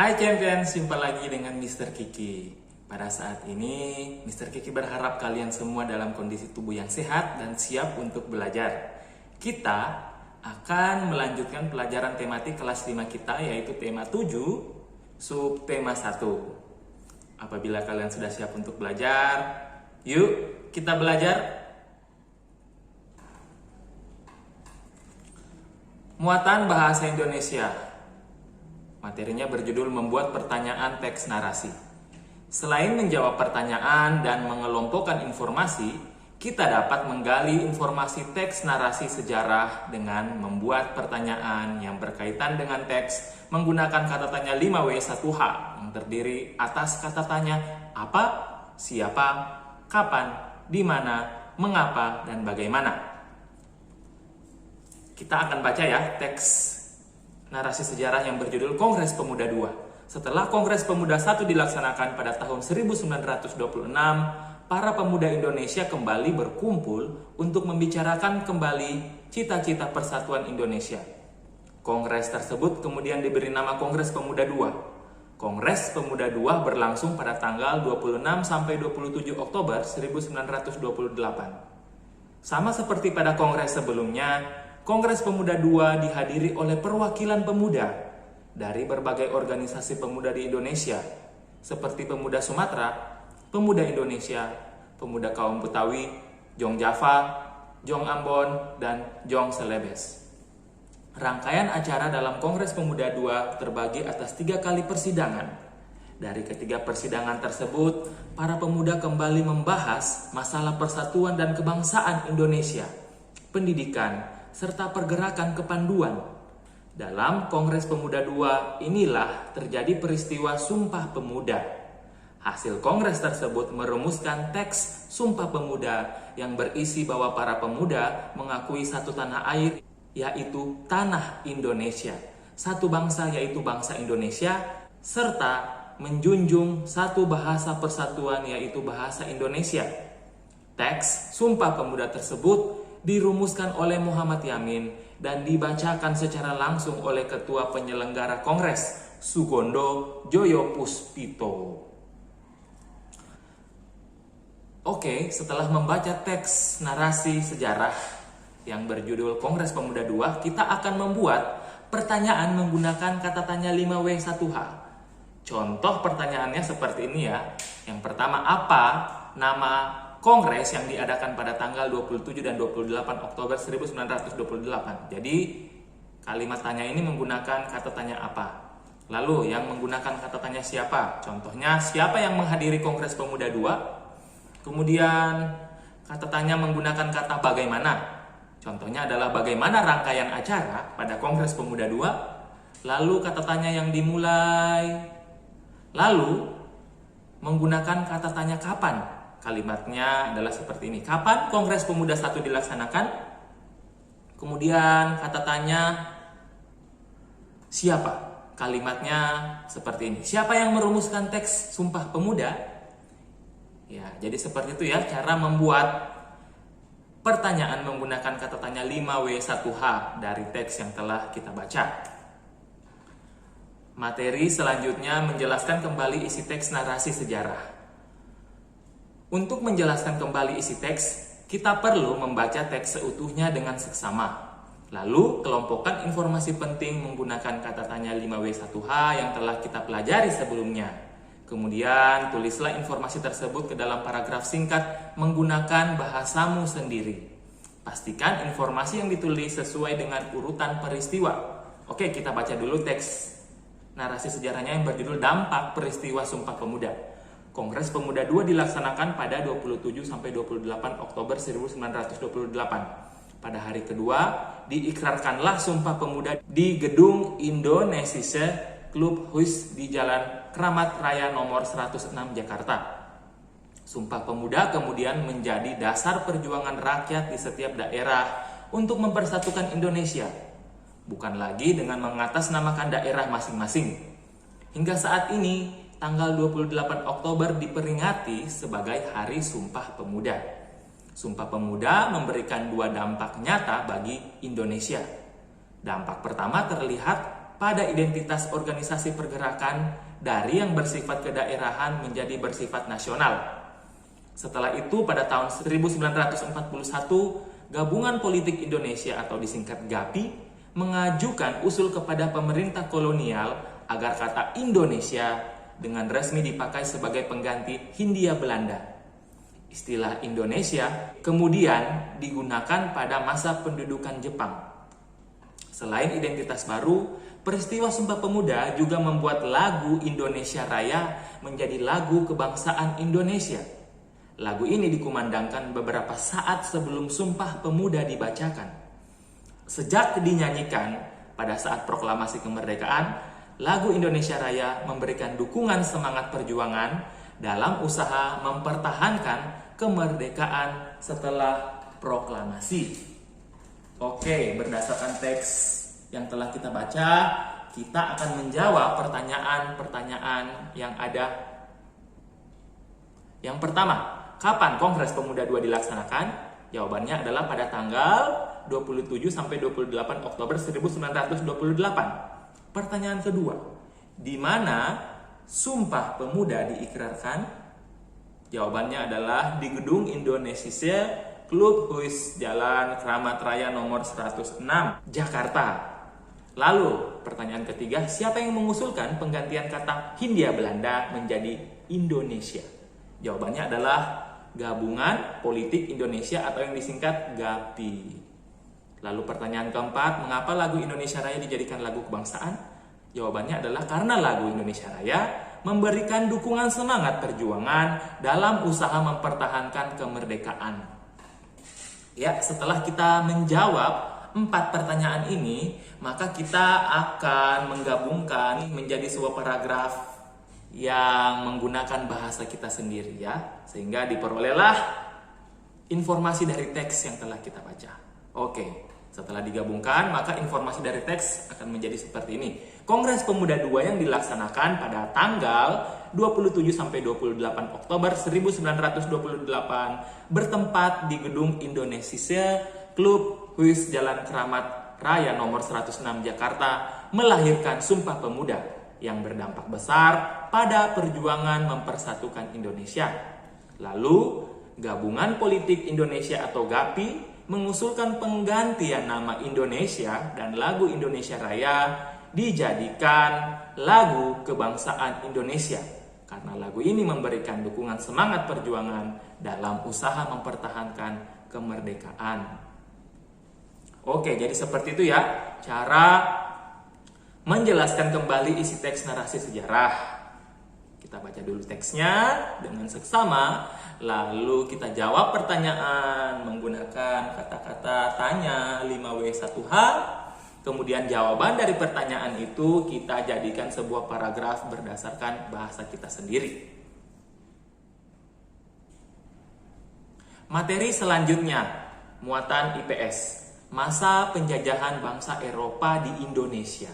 Hai champions, jumpa lagi dengan Mr. Kiki. Pada saat ini, Mr. Kiki berharap kalian semua dalam kondisi tubuh yang sehat dan siap untuk belajar. Kita akan melanjutkan pelajaran tematik kelas 5 kita, yaitu tema 7, subtema 1. Apabila kalian sudah siap untuk belajar, yuk kita belajar. Muatan bahasa Indonesia. Materinya berjudul membuat pertanyaan teks narasi. Selain menjawab pertanyaan dan mengelompokkan informasi, kita dapat menggali informasi teks narasi sejarah dengan membuat pertanyaan yang berkaitan dengan teks menggunakan kata tanya 5W1H yang terdiri atas kata tanya apa, siapa, kapan, di mana, mengapa, dan bagaimana. Kita akan baca ya teks narasi sejarah yang berjudul Kongres Pemuda II. Setelah Kongres Pemuda I dilaksanakan pada tahun 1926, para pemuda Indonesia kembali berkumpul untuk membicarakan kembali cita-cita persatuan Indonesia. Kongres tersebut kemudian diberi nama Kongres Pemuda II. Kongres Pemuda II berlangsung pada tanggal 26 sampai 27 Oktober 1928. Sama seperti pada kongres sebelumnya, Kongres Pemuda II dihadiri oleh perwakilan pemuda dari berbagai organisasi pemuda di Indonesia, seperti Pemuda Sumatera, Pemuda Indonesia, Pemuda Kaum Betawi, Jong Java, Jong Ambon, dan Jong Celebes. Rangkaian acara dalam Kongres Pemuda II terbagi atas 3 kali persidangan. Dari ketiga persidangan tersebut, para pemuda kembali membahas masalah persatuan dan kebangsaan Indonesia, pendidikan, serta pergerakan kepanduan. Dalam Kongres Pemuda II inilah terjadi peristiwa Sumpah Pemuda. Hasil kongres tersebut merumuskan teks Sumpah Pemuda yang berisi bahwa para pemuda mengakui satu tanah air, yaitu tanah Indonesia, satu bangsa yaitu bangsa Indonesia, serta menjunjung satu bahasa persatuan yaitu bahasa Indonesia. Teks Sumpah Pemuda tersebut dirumuskan oleh Muhammad Yamin dan dibacakan secara langsung oleh Ketua Penyelenggara Kongres, Sugondo Joyo Puspito. Oke, setelah membaca teks narasi sejarah yang berjudul Kongres Pemuda II, kita akan membuat pertanyaan menggunakan kata tanya 5W1H. Contoh pertanyaannya seperti ini ya. Yang pertama, apa nama Kongres yang diadakan pada tanggal 27 dan 28 Oktober 1928. Jadi kalimat tanya ini menggunakan kata tanya apa. Lalu yang menggunakan kata tanya siapa? Contohnya siapa yang menghadiri Kongres Pemuda II? Kemudian kata tanya menggunakan kata bagaimana. Contohnya adalah bagaimana rangkaian acara pada Kongres Pemuda II. Lalu kata tanya yang dimulai. Lalu menggunakan kata tanya kapan. Kalimatnya adalah seperti ini. Kapan Kongres Pemuda I dilaksanakan? Kemudian kata tanya siapa? Kalimatnya seperti ini. Siapa yang merumuskan teks Sumpah Pemuda? Ya, jadi seperti itu ya cara membuat pertanyaan menggunakan kata tanya 5W1H dari teks yang telah kita baca. Materi selanjutnya menjelaskan kembali isi teks narasi sejarah. Untuk menjelaskan kembali isi teks, kita perlu membaca teks seutuhnya dengan seksama. Lalu, kelompokkan informasi penting menggunakan kata tanya 5W1H yang telah kita pelajari sebelumnya. Kemudian, tulislah informasi tersebut ke dalam paragraf singkat menggunakan bahasamu sendiri. Pastikan informasi yang ditulis sesuai dengan urutan peristiwa. Oke, kita baca dulu teks narasi sejarahnya yang berjudul Dampak Peristiwa Sumpah Pemuda. Kongres Pemuda II dilaksanakan pada 27 sampai 28 Oktober 1928. Pada hari kedua, diikrarkanlah Sumpah Pemuda di Gedung Indonesische Clubhuis di Jalan Kramat Raya nomor 106 Jakarta. Sumpah Pemuda kemudian menjadi dasar perjuangan rakyat di setiap daerah untuk mempersatukan Indonesia, bukan lagi dengan mengatasnamakan daerah masing-masing. Hingga saat ini, tanggal 28 Oktober diperingati sebagai Hari Sumpah Pemuda. Sumpah Pemuda memberikan 2 dampak nyata bagi Indonesia. Dampak pertama terlihat pada identitas organisasi pergerakan dari yang bersifat kedaerahan menjadi bersifat nasional. Setelah itu pada tahun 1941, Gabungan Politik Indonesia atau disingkat GAPI mengajukan usul kepada pemerintah kolonial agar kata Indonesia dengan resmi dipakai sebagai pengganti Hindia Belanda. Istilah Indonesia kemudian digunakan pada masa pendudukan Jepang. Selain identitas baru, peristiwa Sumpah Pemuda juga membuat lagu Indonesia Raya menjadi lagu kebangsaan Indonesia. Lagu ini dikumandangkan beberapa saat sebelum Sumpah Pemuda dibacakan. Sejak dinyanyikan pada saat proklamasi kemerdekaan, lagu Indonesia Raya memberikan dukungan semangat perjuangan dalam usaha mempertahankan kemerdekaan setelah proklamasi. Oke, berdasarkan teks yang telah kita baca, kita akan menjawab pertanyaan-pertanyaan yang ada. Yang pertama, kapan Kongres Pemuda II dilaksanakan? Jawabannya adalah pada tanggal 27 sampai 28 Oktober 1928. Pertanyaan kedua, di mana Sumpah Pemuda diikrarkan? Jawabannya adalah di Gedung Indonesia, Klub Huis Jalan Kramat Raya nomor 106, Jakarta. Lalu, pertanyaan ketiga, siapa yang mengusulkan penggantian kata Hindia Belanda menjadi Indonesia? Jawabannya adalah Gabungan Politik Indonesia atau yang disingkat GAPI. Lalu pertanyaan keempat, mengapa lagu Indonesia Raya dijadikan lagu kebangsaan? Jawabannya adalah karena lagu Indonesia Raya memberikan dukungan semangat perjuangan dalam usaha mempertahankan kemerdekaan. Ya, setelah kita menjawab 4 pertanyaan ini, maka kita akan menggabungkan menjadi sebuah paragraf yang menggunakan bahasa kita sendiri ya, sehingga diperolehlah informasi dari teks yang telah kita baca. Oke, setelah digabungkan maka informasi dari teks akan menjadi seperti ini. Kongres Pemuda II yang dilaksanakan pada tanggal 27 sampai 28 Oktober 1928 bertempat di Gedung Indonesia, Klub Huis Jalan Kramat Raya nomor 106 Jakarta, melahirkan Sumpah Pemuda yang berdampak besar pada perjuangan mempersatukan Indonesia. Lalu, Gabungan Politik Indonesia atau GAPI mengusulkan penggantian nama Indonesia dan lagu Indonesia Raya dijadikan lagu kebangsaan Indonesia karena lagu ini memberikan dukungan semangat perjuangan dalam usaha mempertahankan kemerdekaan. Oke, jadi seperti itu ya cara menjelaskan kembali isi teks narasi sejarah. Kita baca dulu teksnya dengan seksama, lalu kita jawab pertanyaan menggunakan kata-kata tanya 5W1H. Kemudian jawaban dari pertanyaan itu kita jadikan sebuah paragraf berdasarkan bahasa kita sendiri. Materi selanjutnya, muatan IPS, masa penjajahan bangsa Eropa di Indonesia.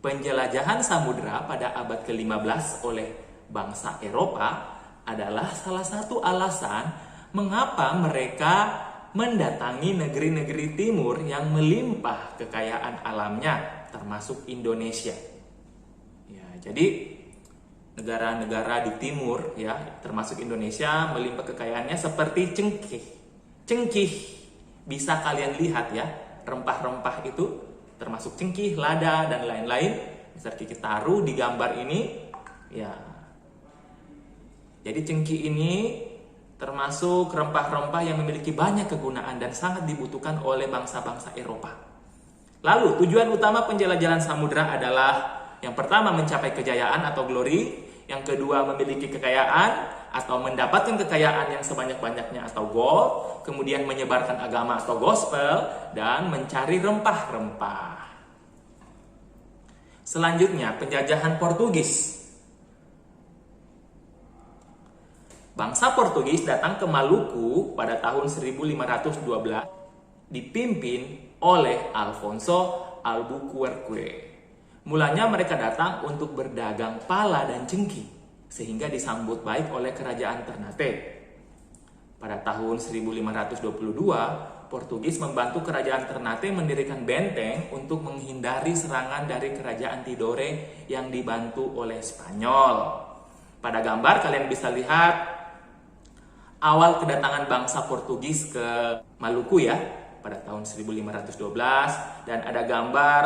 Penjelajahan samudera pada abad ke-15 oleh bangsa Eropa adalah salah satu alasan mengapa mereka mendatangi negeri-negeri timur yang melimpah kekayaan alamnya, termasuk Indonesia. Ya, jadi negara-negara di timur ya, termasuk Indonesia melimpah kekayaannya seperti cengkih. Cengkih bisa kalian lihat ya, rempah-rempah itu termasuk cengkih, lada, dan lain-lain. Bisa kita taruh di gambar ini. Ya. Jadi cengkih ini termasuk rempah-rempah yang memiliki banyak kegunaan dan sangat dibutuhkan oleh bangsa-bangsa Eropa. Lalu, tujuan utama penjelajahan samudera adalah yang pertama mencapai kejayaan atau glory, yang kedua memiliki kekayaan atau mendapatkan kekayaan yang sebanyak-banyaknya atau gold, kemudian menyebarkan agama atau gospel, dan mencari rempah-rempah. Selanjutnya, penjajahan Portugis. Bangsa Portugis datang ke Maluku pada tahun 1512 dipimpin oleh Alfonso Albuquerque. Mulanya mereka datang untuk berdagang pala dan cengkih, sehingga disambut baik oleh kerajaan Ternate. Pada tahun 1522, Portugis membantu kerajaan Ternate mendirikan benteng untuk menghindari serangan dari kerajaan Tidore yang dibantu oleh Spanyol. Pada gambar kalian bisa lihat awal kedatangan bangsa Portugis ke Maluku ya, pada tahun 1512, dan ada gambar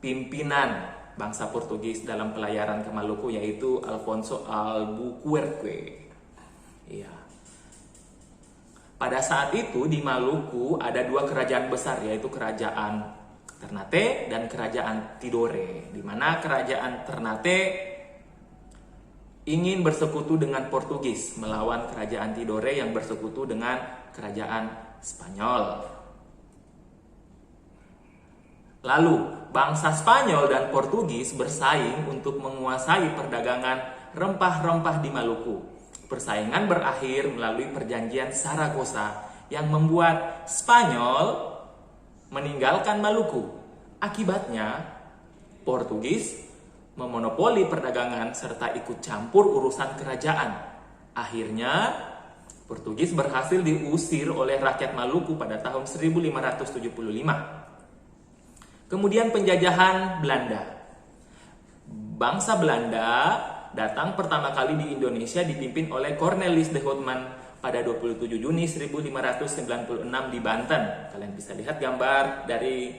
pimpinan bangsa Portugis dalam pelayaran ke Maluku yaitu Alfonso Albuquerque. Iya. Pada saat itu di Maluku ada dua kerajaan besar, yaitu kerajaan Ternate dan kerajaan Tidore, di mana kerajaan Ternate ingin bersekutu dengan Portugis melawan kerajaan Tidore yang bersekutu dengan kerajaan Spanyol. Lalu bangsa Spanyol dan Portugis bersaing untuk menguasai perdagangan rempah-rempah di Maluku. Persaingan berakhir melalui perjanjian Saragossa yang membuat Spanyol meninggalkan Maluku. Akibatnya, Portugis memonopoli perdagangan serta ikut campur urusan kerajaan. Akhirnya, Portugis berhasil diusir oleh rakyat Maluku pada tahun 1575. Kemudian penjajahan Belanda. Bangsa Belanda datang pertama kali di Indonesia dipimpin oleh Cornelis de Houtman pada 27 Juni 1596 di Banten. Kalian bisa lihat gambar dari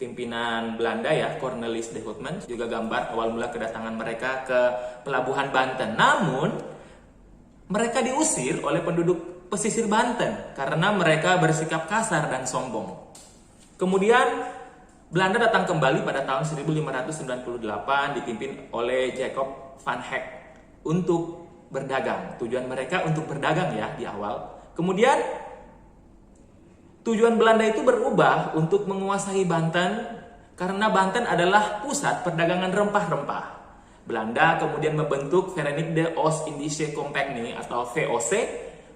pimpinan Belanda ya, Cornelis de Houtman, juga gambar awal mula kedatangan mereka ke pelabuhan Banten. Namun, mereka diusir oleh penduduk pesisir Banten karena mereka bersikap kasar dan sombong. Kemudian, Belanda datang kembali pada tahun 1598 dipimpin oleh Jacob van Heck untuk berdagang. Tujuan mereka untuk berdagang ya di awal. Kemudian tujuan Belanda itu berubah untuk menguasai Banten karena Banten adalah pusat perdagangan rempah-rempah. Belanda kemudian membentuk Verenigde Oost-Indische Compagnie atau VOC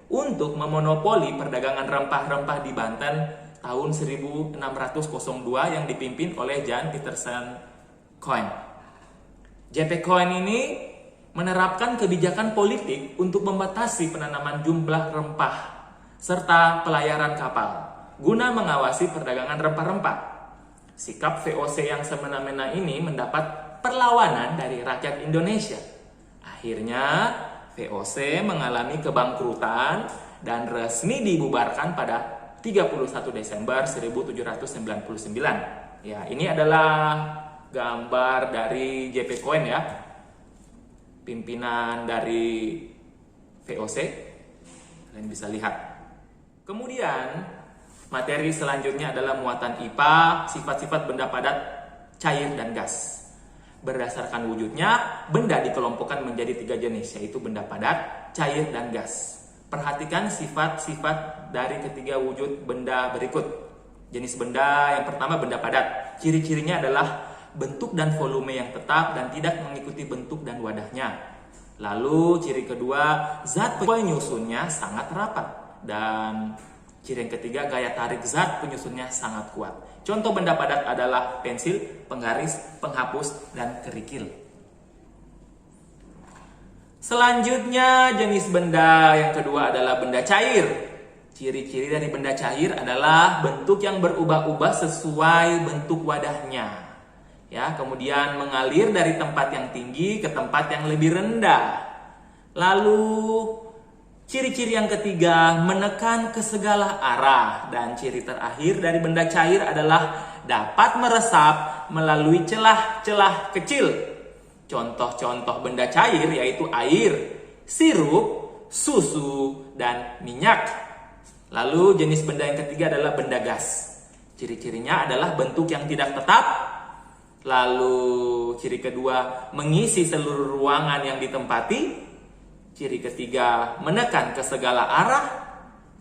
untuk memonopoli perdagangan rempah-rempah di Banten tahun 1602 yang dipimpin oleh Jan Pieterszoon Koen. JP Koen ini menerapkan kebijakan politik untuk membatasi penanaman jumlah rempah serta pelayaran kapal guna mengawasi perdagangan rempah-rempah. Sikap VOC yang semena-mena ini mendapat perlawanan dari rakyat Indonesia. Akhirnya VOC mengalami kebangkrutan dan resmi dibubarkan pada 31 Desember 1799. Ya, ini adalah gambar dari JP Koen ya, pimpinan dari VOC. Kalian bisa lihat. Kemudian materi selanjutnya adalah muatan IPA, sifat-sifat benda padat, cair, dan gas. Berdasarkan wujudnya, benda dikelompokkan menjadi 3 jenis, yaitu benda padat, cair, dan gas. Perhatikan sifat-sifat dari ketiga wujud benda berikut. Jenis benda yang pertama benda padat. Ciri-cirinya adalah bentuk dan volume yang tetap dan tidak mengikuti bentuk dan wadahnya. Lalu ciri kedua, zat penyusunnya sangat rapat. Dan ciri yang ketiga, gaya tarik zat penyusunnya sangat kuat. Contoh benda padat adalah pensil, penggaris, penghapus, dan kerikil. Selanjutnya jenis benda yang kedua adalah benda cair. Ciri-ciri dari benda cair adalah bentuk yang berubah-ubah sesuai bentuk wadahnya. Ya, kemudian mengalir dari tempat yang tinggi ke tempat yang lebih rendah. Lalu ciri-ciri yang ketiga menekan ke segala arah, dan ciri terakhir dari benda cair adalah dapat meresap melalui celah-celah kecil. Contoh-contoh benda cair yaitu air, sirup, susu, dan minyak. Lalu jenis benda yang ketiga adalah benda gas. Ciri-cirinya adalah bentuk yang tidak tetap. Lalu ciri kedua, mengisi seluruh ruangan yang ditempati. Ciri ketiga, menekan ke segala arah.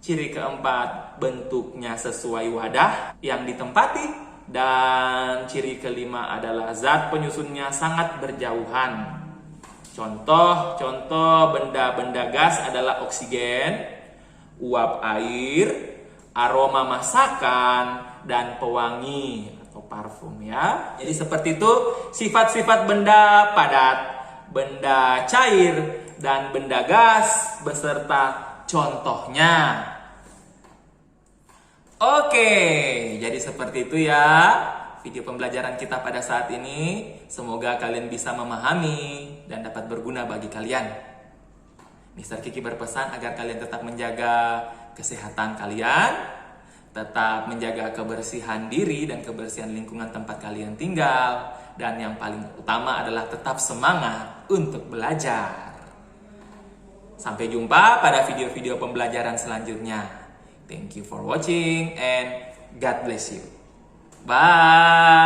Ciri keempat, bentuknya sesuai wadah yang ditempati. Dan ciri kelima adalah zat penyusunnya sangat berjauhan. Contoh benda-benda gas adalah oksigen, uap air, aroma masakan, dan pewangi atau parfum ya. Jadi seperti itu sifat-sifat benda padat, benda cair, dan benda gas beserta contohnya. Oke, jadi seperti itu ya video pembelajaran kita pada saat ini. Semoga kalian bisa memahami dan dapat berguna bagi kalian. Mister Kiki berpesan agar kalian tetap menjaga kesehatan kalian, tetap menjaga kebersihan diri dan kebersihan lingkungan tempat kalian tinggal, dan yang paling utama adalah tetap semangat untuk belajar. Sampai jumpa pada video-video pembelajaran selanjutnya. Thank you for watching and God bless you. Bye.